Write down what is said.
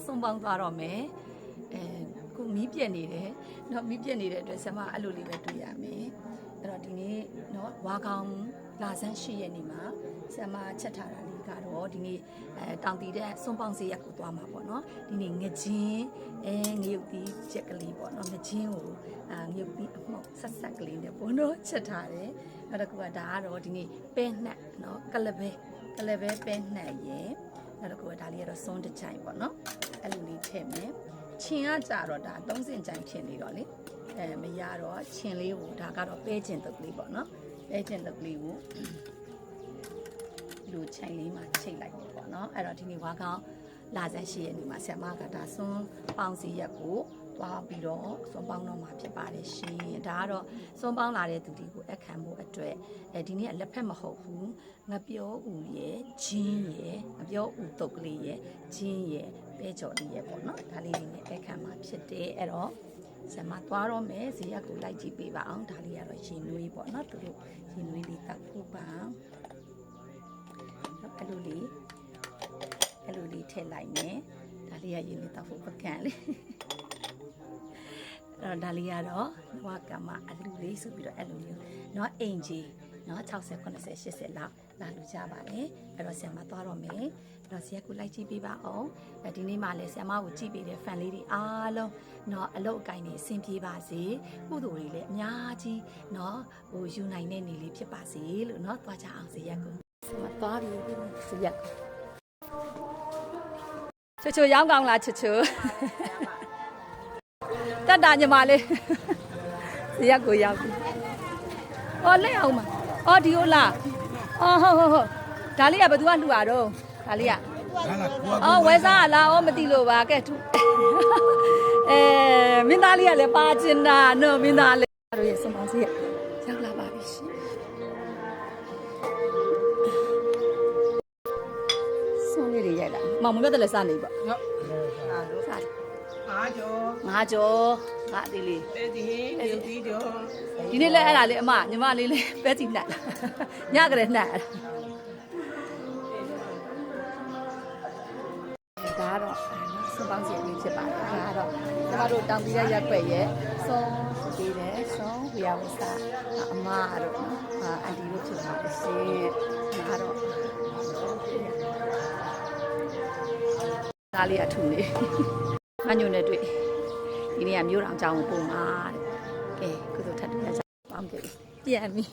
ဆုံးပေါင်းသွားတော့မယ်ကိုမီးပြက်နေတယ်နော်မီးပြက်နေတဲ့အတွက်ဆရာမအဲ့လိုလေးပဲတွေ့ရမယ်အဲ့တော့ဒီနေ့နော်ဝါကောင်လာဆန်းရှိရဲ့နေ့မှာဆရာမချက်ထားတာလေးကတော့ဒီနေ့တောင်တီတဲ့စွန်ပေါင်းစေးရက်ကိုသွားမှာပေါ့နော်ဒီနေ့ငချင်းငရုတ်သီးချက်ကလေးပေါ့နော်ငချင်းကိုငရုတ်သီးအမှုတ်ဆက်ဆက်ကလေးနဲ့ပေါ့နော်ချက်ထားတယ်အဲ့တော့ဒါကတော့ဒီနေ့ပဲနှက်နော်ကလပဲပဲနှက်ရဲ့အဲ့တော့ဒါလေးကတော့စွန်းတစ်ချိုင်ပေါ့နော်အဲ့လိုလေးထည့်မယ်ချင်းကကြတော့ဒါ3စင်ချိုင်ချင်းလေးတော့လေမရတော့ချင်းလေးကိုဒါကတော့ပဲကျင်တုပ်လေးပေါ့နော်ပဲကျင်တုပ်လေးကိုလူချိုင်လေးမှာချိတ်လိုက်ပေါ့နော်အဲ့တော့ဒီနေ့ဝါကောင်လာဆန်းရှိရဲ့နေ့မှာဆရာမကဒါစွန်းပေါင်းစီရက်ကိုသွားပြီးတော့စွန်းပေါင်းတော့မှာဖြစ်ပါတယ်ရှင်ဒါကတော့စွန်းပေါင်းလာတဲ့သူတွေကိုအခမ်းဖို့အတွက်ဒီနေ့လက်ဖက်မဟုတ်ဘူးငပြောဦးရဲ့ဂျင်းရဲ့ငပြောဦးတုတ်ကလေးရဲ့ဂျင်းရဲ့ပဲကြော်လေးရဲ့ပေါ့နော်ဒါလေးတွေနဲ့အခမ်းမှာဖြစ်တယ်အဲ့တော့ဆရာမသွားတော့မယ်ဇေယျကိုလိုက်ကြည့်ပေးပါအောင်ဒါလေးကတော့ရင်နွေးပေါ့နော်သူတို့ရင်နွေးလေးတောက်ဖို့ပါအဲ့လိုလေးထည့်လိုက်မယ်ဒါလေးကရင်လေးတောက်ဖို့ပကံလေးအဲ့တော့ဒါလေးကတော့ဝါကမအလူလေးဆိုပြီးတော့အဲ့လိုမျိုးเนาะအင်ကြီးเนาะ60 80 80လောက်လာလူကြပါလေအဲ့တော့ဆရာမသွားတော့မယ်အဲ့တော့ဇေယျကိုလိုက်ကြည့်ပေးပါအောင်ဒီနေ့မှလည်းဆရာမကိုကြည့်ပေးတဲ့ fan လေးတွေအားလုံးเนาะအလုပ်အကိုင်တွေအဆင်ပြေပါစေကုသိုလ်တွေလည်းအများကြီးเนาะယူနိုင်တဲ့နေလေးဖြစ်ပါစေလို့เนาะသွားကြအောင်ဇေယျကိုသွားပြီဇေယျချွတ်ရောင်းကောင်းလားချွတ်တတ်တာညီမလေးဇေယျကိုရောက်ပြီလက်အောင်မှာဒီဟုတ်လားဟုတ်ဒါလေးကဘယ်သူကလှူတာတော့ဒါလေးကဝဲစားလားမသိလို့ပါကဲသူမင်းသားလေးကလည်းပါချင်တာနော်မင်းသားလေးတို့ရဲ့စမောင်းစီရောက်လာပါပြီရှင်ဆုံးလေးတွေရိုက်လာမောင်မပြောတယ်လည်းစနေပေါ့ဟုတ်စားငါကြောငါအသေးလေးဒီကြောဒီနေ့လဲအဲ့ဒါလေးအမညီမလေးလေးပဲစီနှက်ညကလေးနှက်ဒါတော့စွန်ပေါင်းစီလေးဖြစ်ပါတယ်ဒါကတော့ကျမတို့တောင်ပြည်ရက်ွက်ရဲ့စွန်ပေးတယ်စွန်ဝီယာဝစာအမတို့အန်တီတို့ဖြစ်ပါရှင်ဒါတော့ဒါလေးအထူးလေးမညိုနဲ့တွေ့ဒီနေ့ကမျိုးတော်အကြောင်းကိုပုံပါတဲ့ကဲကုသိုလ်ထပ်တူရကြအောင်ပေါင်းကြည့်ပြန်ပြီ